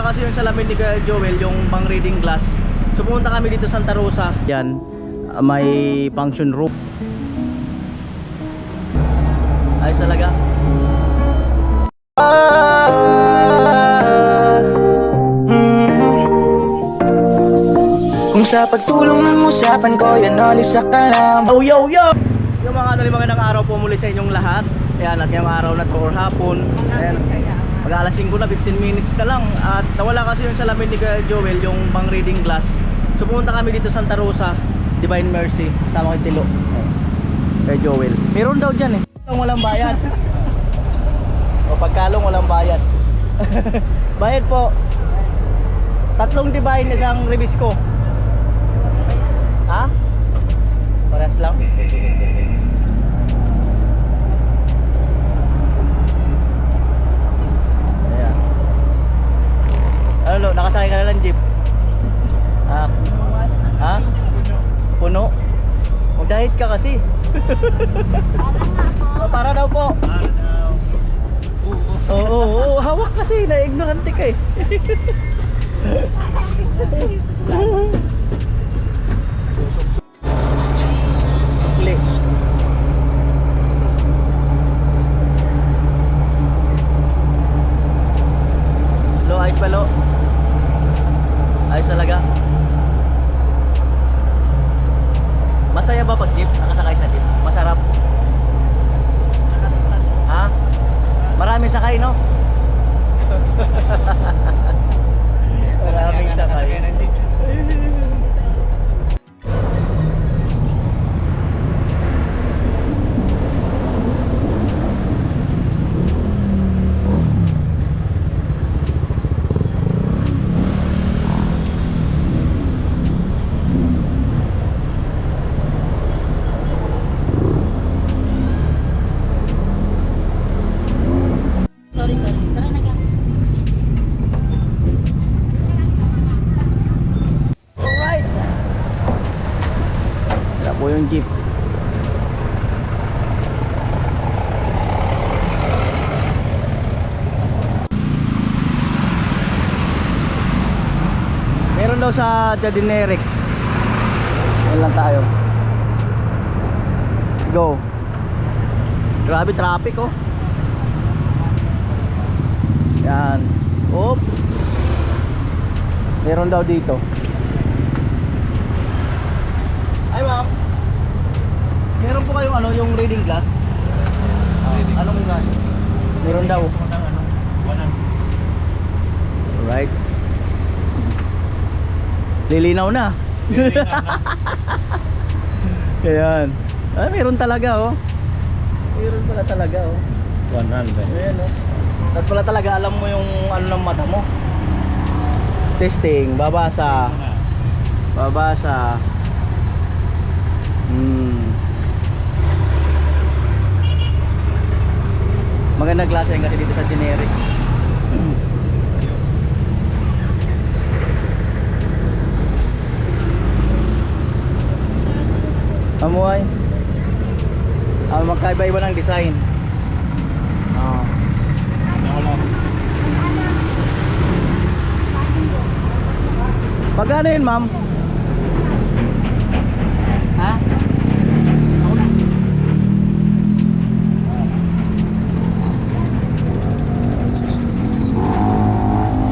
kasi yung salamin ni Kuya Joel, yung pang reading glass. So pumunta kami dito Santa Rosa. Yan, may function room. Ayos talaga. Kung sa pagtulong ng usapan ko, yan alisa ka lang. Yo! Yung mga magandang araw po muli sa inyong lahat. Ayan, at ngayong araw na to or hapon. Ayan, mag-alas 5 na, 15 minutes na lang. At nawala kasi yung salamin ni Kuya Joel, yung pang reading glass. So pumunta kami dito Santa Rosa, Divine Mercy. Sama kay Tilo, Kuya Joel. Meron daw dyan eh. Walang bayad. O pagkalong walang bayad. Bayad po. 3 Divine, isang Ribisco. Ha? Parehas lang. Ayan. Ano, nakasakay ka na ng jeep? Ha? Ha? Puno? Mag-diet ka kasi. Para daw po. Oo, hawak kasi. Na-ignorante ka eh. Uli. Lo, ayos ba lo? Ayos talaga. Masaya ba pag jeep? Nakasakay sa jeep? Masarap? Ha? Maraming sakay, no? Maraming sakay. Po yung jeep. Meron daw sa Jardineric. Yan lang tayo. Let's go. Grabe traffic oh. Yan. Oop. Meron daw dito. Ay ma'am, meron po kayong ano, yung reading glass? Anong nga? Meron daw. Alright. Lilinaw na. Ayan. Ay, meron talaga oh. Meron pala talaga oh. 100. Ayan oh. At pala talaga alam mo yung ano ng mata mo. Testing, babasa. Babasa. Magandang klase yan kasi dito sa generic. Amuay. Magkaiba-iba ng design. Magkano yun ma'am? Ha?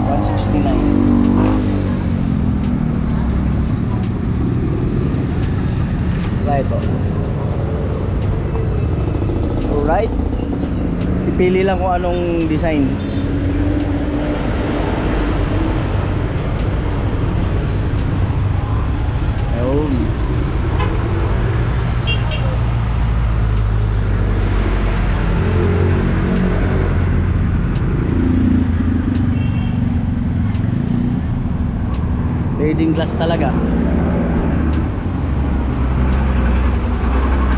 169. Right po. Alright. Pipili lang kung anong design. Ayun. Reading glass talaga.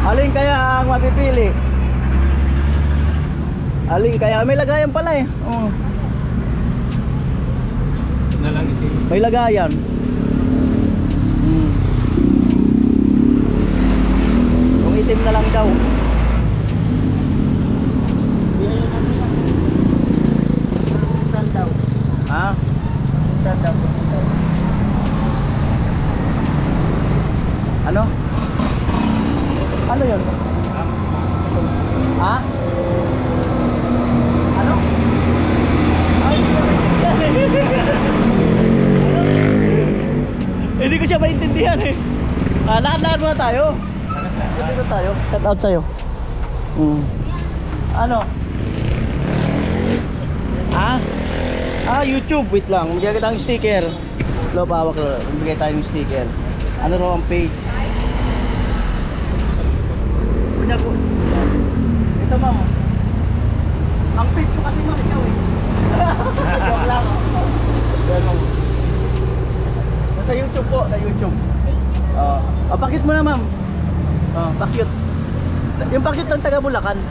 Alin kaya ang mapipili? Alin kaya? May lagayan pala eh. Oh. May lagayan. Yung itim na lang daw. Ha? Ano? Ano yun? Ha? Ano? Ay, hindi ko siya maintindihan eh. Lakad-lakad muna tayo. Dito tayo. Shout out sa'yo. Ano? YouTube. Wait lang. Bigyan kita ng sticker. Loob hawak lang. Bigyan tayo ng sticker. Ano raw ang page? Punya ko. Ito ma'am. Ang page ko kasi mas ikaw eh. Joke lang. Yan ma'am. Sa YouTube po. Sa YouTube. Pakit mo na ma'am. Pakit. Yung pakit ng taga Bulacan.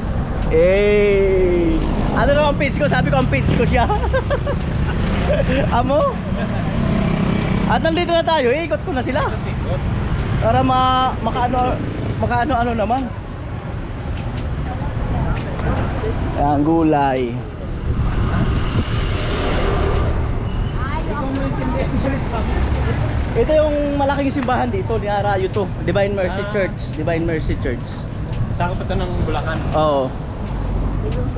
Ano raw ang page ko? Sabi ko ang page ko siya. Amo? At nandito na tayo, ikot ko na sila. Para makaano naman. Ayan, gulay. Ito yung malaking simbahan dito, ni Arayo to. Divine Mercy Church. Divine Mercy Church. Saan ka pa ng Bulacan? Oo.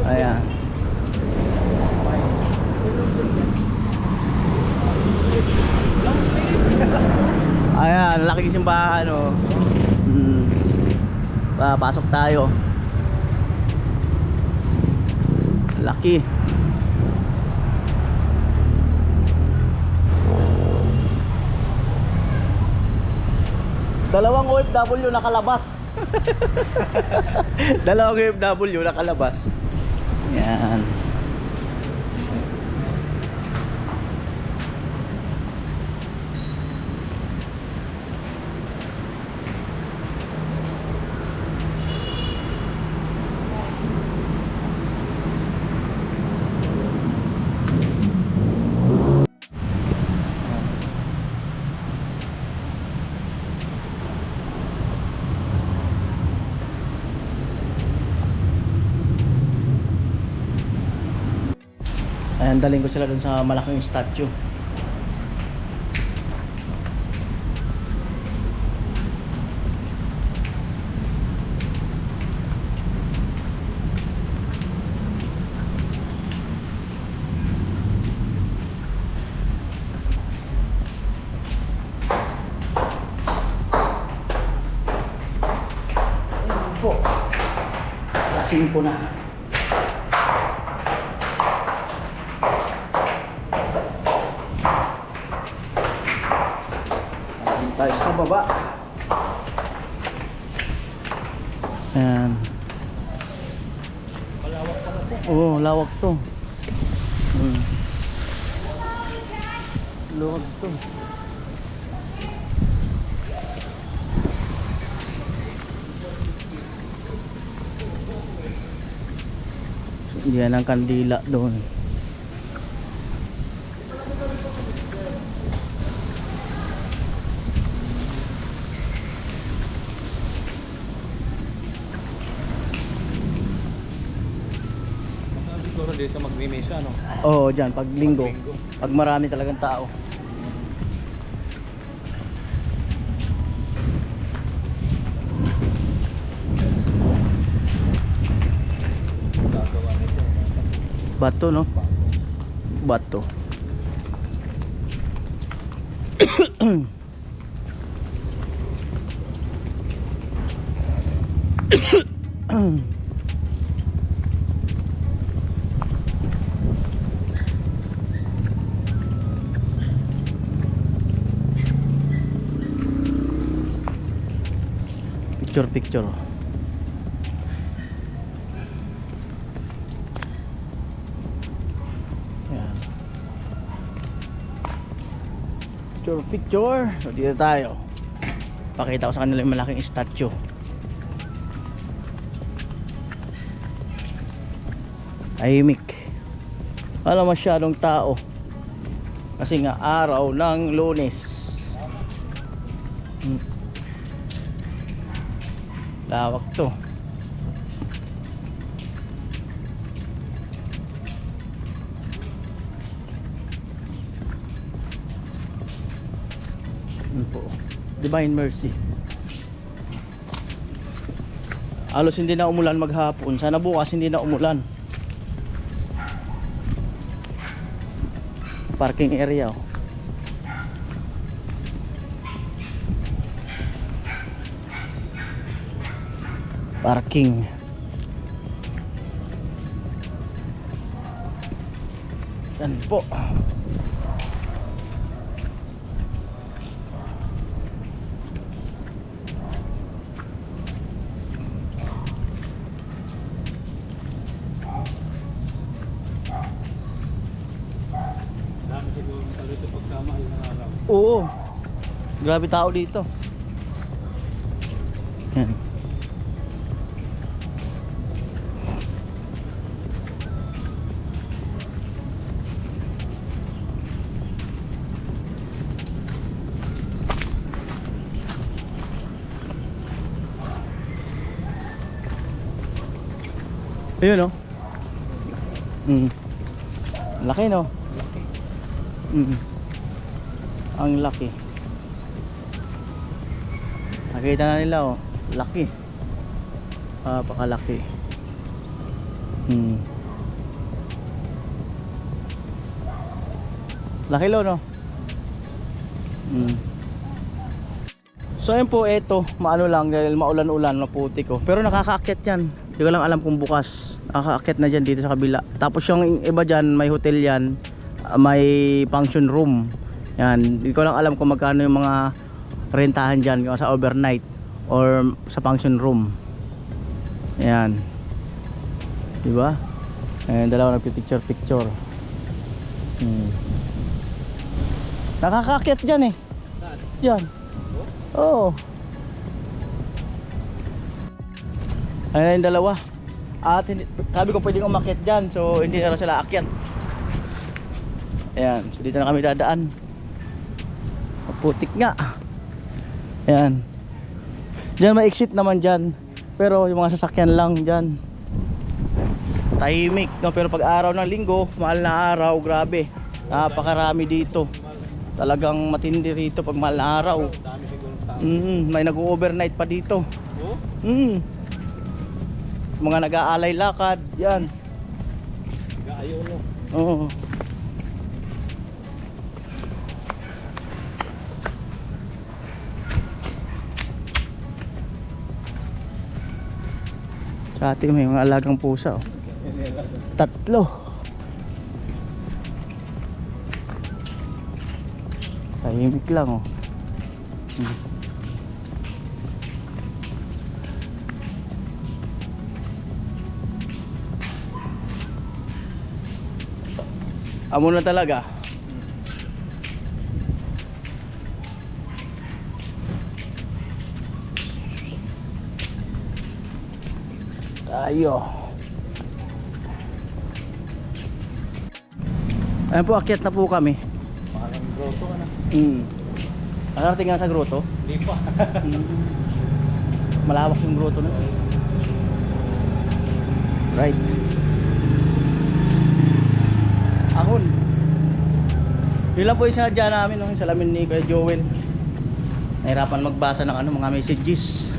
Ayan. Ayan, laking simbahan oh. Pasok tayo. Laki. Dalawang OFW nakalabas. Dalawang OFW nakalabas. Yan. Ayan, daling ko sila dun sa malaking statue. Ayan po. Lasing po na. Tayo sa baba. Ayan. Malawak pa na po. Oo, lawak to. Lawak to. Diyan ang kandila doon. Siguro dito magmimisa, no? Oo, dyan, pag linggo. Pag marami talagang tao. Bato, no? Bato. Picture. Ayan. Picture. So dito tayo. Pakita ko sa kanila yung malaking statue. Tahimik. Wala masyadong tao. Kasi nga araw ng Lunes. Lawak to. Ano po? Divine Mercy. Halos hindi na umulan maghapon. Sana bukas hindi na umulan. Parking area oh. Parking. Yan po. Dami siguro pala ito pagsama yung araw. Oo. Grabe tao dito. Yan. Ayun oh. Laki no. Ang laki. Nakita na nila oh. Laki. Pakalaki. Laki lo no. So ayun po, eto maano lang dahil maulan-ulan, maputik oh. Pero nakakaakyat yan. Hindi ko lang alam kung bukas. Nakakaakyat na dyan dito sa kabila. Tapos yung iba dyan, may hotel yan, may function room. Yan, hindi ko lang alam kung magkano yung mga rentahan dyan sa overnight or sa function room. Yan. Diba? Ayan, dalawa nagpipicture-picture. Nakakaakyat dyan eh. Dyan. Oo. Ayan yung dalawa. At sabi ko pwedeng umakyat dyan. So hindi na sila akyat. Ayan. So dito na kami dadaan. Putik nga. Ayan. Dyan may exit naman dyan. Pero yung mga sasakyan lang dyan. Tahimik no? Pero pag araw ng linggo, mahal na araw, grabe. Napakarami dito. Talagang matindi rito pag mahal na araw. Dami siguro tao. May nag-overnight pa dito. Oh? Mga nag-aalay lakad, yan. Ayaw no. Oo. Sa atin may mga alagang pusa oh. 3. Tahimik lang oh. Amo na talaga. Tayo. Ayan po, akyat na po kami. Parang grotto ka na. Nakarating nga sa grotto. Hindi pa. Malawak yung grotto na. Right. Ahon. Yun lang po yung sinadya namin, no? Yung salamin ni Kuya Joel. Nahirapan magbasa ng mga messages.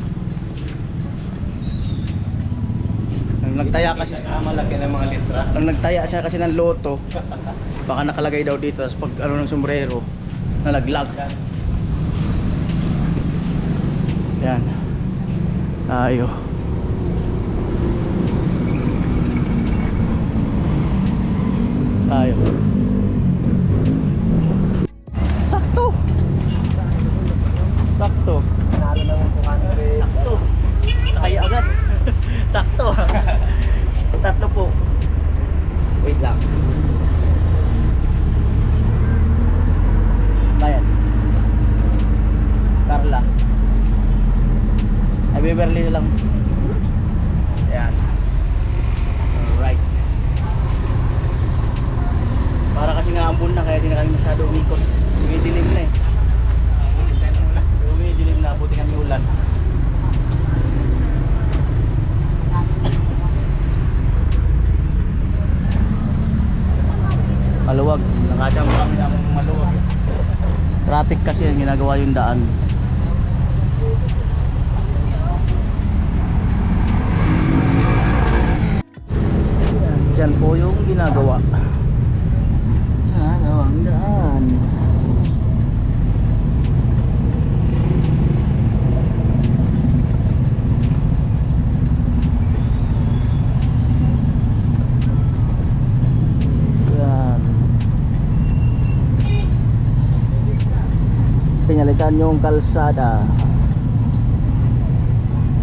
Nung nagtaya kasi, Malaki na mga litra. nung nagtaya siya kasi ng loto, baka nakalagay daw dito, tapos pag ng sombrero, nalaglag. Yan. Tayo. Tayo. Sakto. Sakto. Panalo lang ang pukanan rin. Sakto. Nakaya agad. Sakto. 3 po. Wait lang. Bayad. Carla. Ay, Beverly lang. Ayan. Alright. Para kasi nga ambon na, kaya di na kami masyado umikot. Dumidilim na eh. Dumidilim na, buti kami ulan. Maluwag. Nakadang kami ng maluwag. Traffic kasi yan, ginagawa yung daan. Yan, dyan po yung ginagawa. Yan, ang daan. Yan. Pinalitan yung kalsada.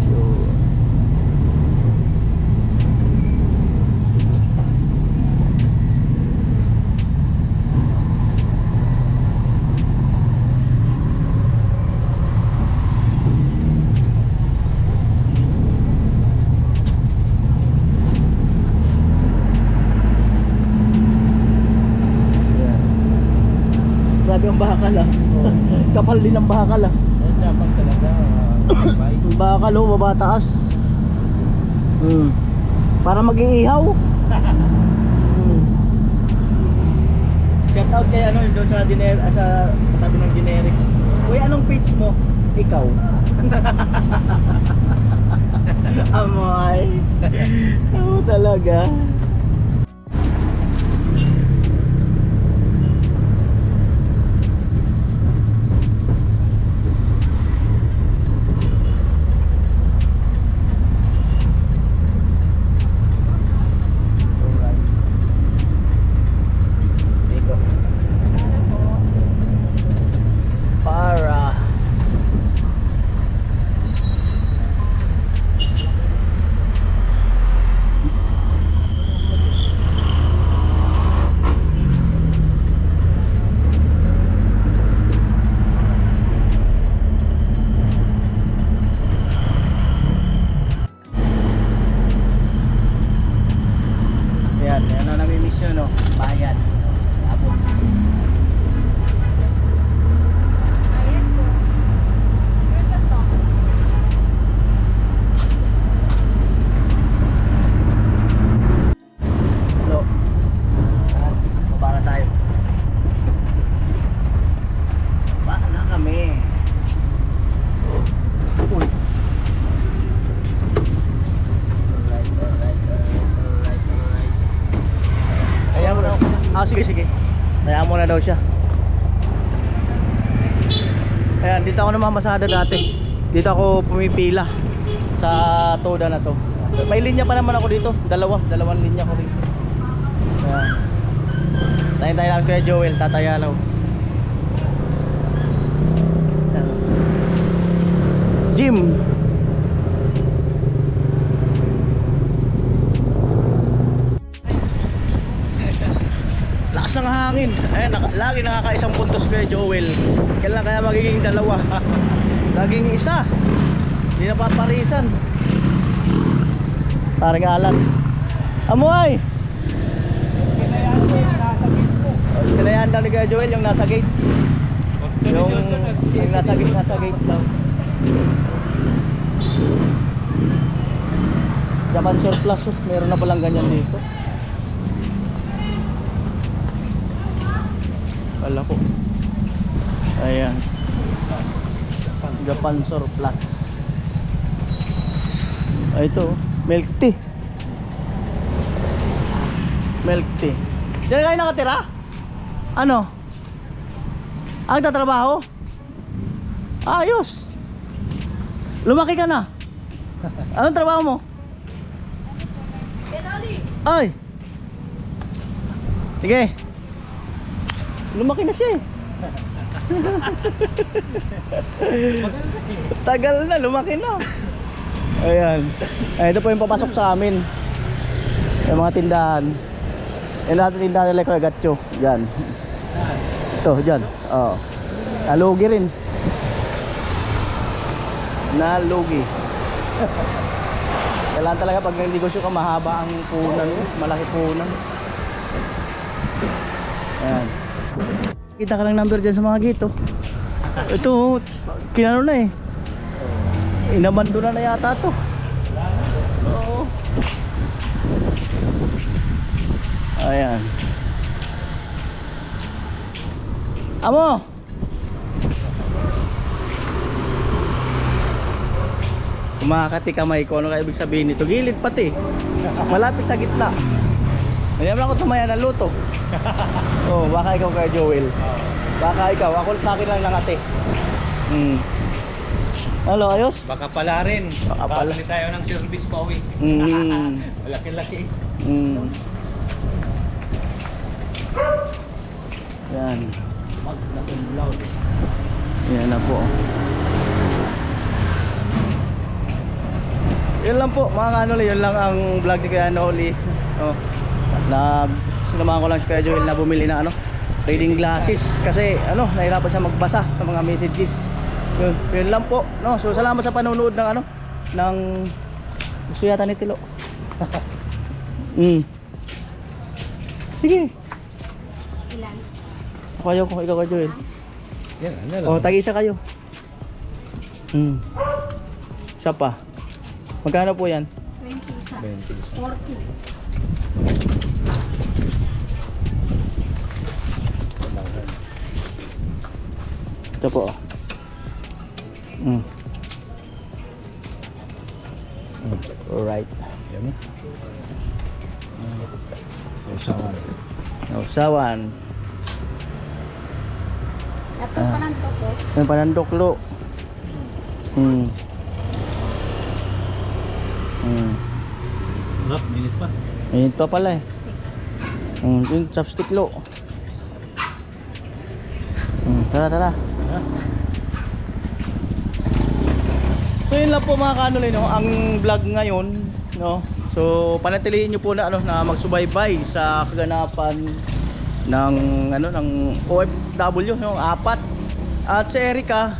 Yun. Yan. Grabe ang bakal ah. Kapal din ang bakal ah. Dapat talaga bike. Yung bakal oh, babataas. Para mag-iihaw. Shout out kay ano doon sa sa tabi ng generics. Uy, anong page mo? Ikaw. Amoy. Ano talaga? Para yan, yan na nami-miss yun no, bayan. Abot. Hello. Baba na tayo. Baba na kami. Uy. Alright. Kaya mo na. Sige. Kaya mo na daw siya. Ayan, dito ako namamasada dati. Dito ako pumipila sa toda na to. May linya pa naman ako dito. Dalawang linya ko dito. Ayan. Tayo lang kay Joel, tatayalaw. Gym. Lakas ng hangin. Ayan, lagi nakakaisang puntos kay Joel. Kailan kaya magiging dalawa? Laging isa. Hindi napaparisan. Parang alat. Amoy! Kinayan daw ni Kuya Joel yung nasa gate. Yung nasa gate daw. Japan surplus, meron na palang ganyan dito. Wala ko. Ayan. Japan surplus. Ay, ito, milk tea. Milk tea. Diyan kayo nakatira? Ano? Ang tatrabaho? Ayos. Lumaki ka na. Anong trabaho mo? Ay. Sige. Lumaki na siya eh. Tagal na, lumaki na. Ayan. Ay, ito po yung papasok sa amin. Yung mga tindahan. Yung lahat ng tindahan nila Kuya Gatcho. Diyan. Ito, dyan. Oo. Nalugi rin. Nalugi. Kailangan talaga pag negosyo ka, mahaba ang punan. Malaki punan. Ayan. Kita ka ng number dyan sa mga gito. Ito, kinano na eh. Inamando na yata to. Oo. Ayan. Amo, Kumakati kamay ko. Ano kaya ibig sabihin nito? Gilid pati. Malapit sa gitna. Hindi naman ako tumaya ng luto. Oh, baka ikaw kay Joel. Baka ikaw. Ako sa akin lang nakati. Hello, ayos? Baka pala rin. Baka pala. Baka tayo ng service pa uwi. Malaki-laki. Yan. Maglaking loud. Yan na po. Yun lang po mga kanoli, yun lang ang vlog ni Kuya Noli. Oh, na sinamahan ko lang si Kuya Joel na bumili ng reading glasses kasi nahirapan siya magbasa sa mga messages. Yun lang po, no. So salamat sa panonood ng ng gusto yata ni Tilo. Sige. Ilan? Kayo kung ikaw Kuya Joel. Yan, ano lang. Oh, tag-isa kayo. Isa pa. Magkano po yan? 20 isa. 20. 40. Ito po. Alright. Yan mo. Usawan. Nausawan. Ito pa lang to po. Yung panandoklo. Rap, minit pa. Ito pala eh. Yung chopstick lo. Tara. Ha? So yun lang po mga kanoli, no, ang vlog ngayon, no. So panatilihin niyo po na na magsubaybay sa kaganapan ng ng OFW, no, 4. At si Erica,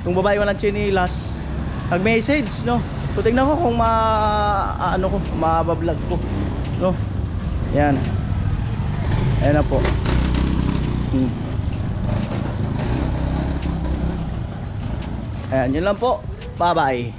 yung babae walang chinilas, nag-message, no. So tingnan ko kung mabablog ko, no. Yan. Ayan na po. Ayan, yun lang po. Bye-bye.